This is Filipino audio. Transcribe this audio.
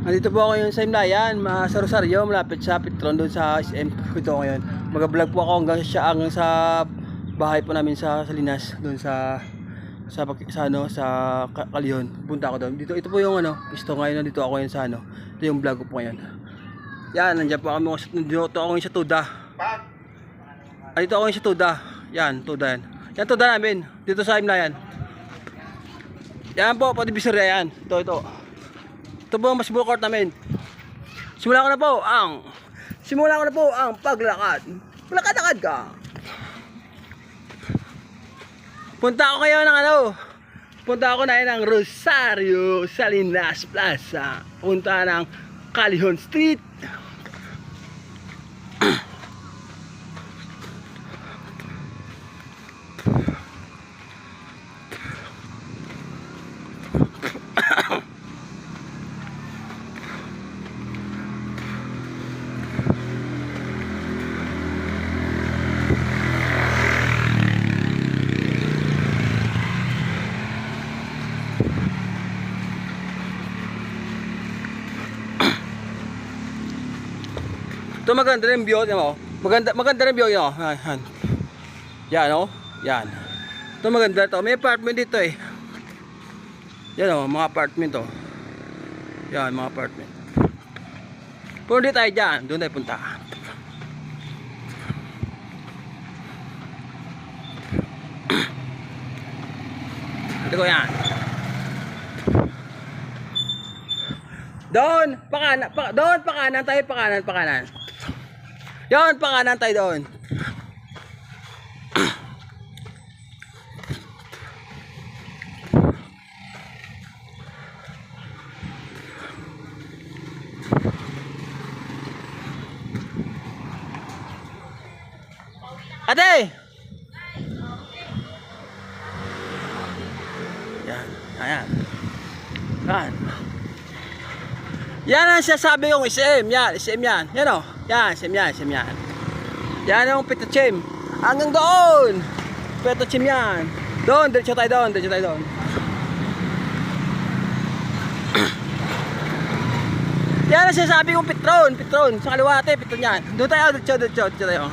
Andito po ako ngayon sa Himlayan, sa Rosario, malapit sa Petron, doon sa SM ko ito ngayon. Mag-vlog po ako hanggang sa bahay po namin sa Salinas, doon sa Kalihon. Punta ako doon. Dito ito po yung pisto ngayon, dito ako ngayon sa Ito yung vlog ko po ngayon. Yan, nandiyan po kami dito ako ngayon sa Tuda. Dito ako ngayon sa Tuda. Yan, Tuda yan. Yan Tuda namin, dito sa Himlayan. Yan po, pati Biseria yan. Ito. Ito po ang basketball court namin. Simulan ko na po ang paglakad. Lakad-lakad ka. Punta ako na ng Rosario Salinas Plaza. Punta ng Calihon Street. Ito maganda rin view mo. Maganda rin view yun. Yan Yan. Ito maganda to. May apartment dito eh. Yan mga apartment to. Yan mga apartment. Kung di tayo dyan, doon tayo punta. Ito ko yan. Doon, pakanan tayo, pakanan. Yon, pakanan tayo doon. Ate! Yan, ayan. Yan ang sasabi yung SM yan. Yan o. Yan, SM yan. Yan yung Petochem. Hanggang doon. Petochem yan. Doon, diretso tayo doon. Yan ang sasabi yung Petron. Sa kaliwa ate, Petron yan. Doon tayo, diretso tayo.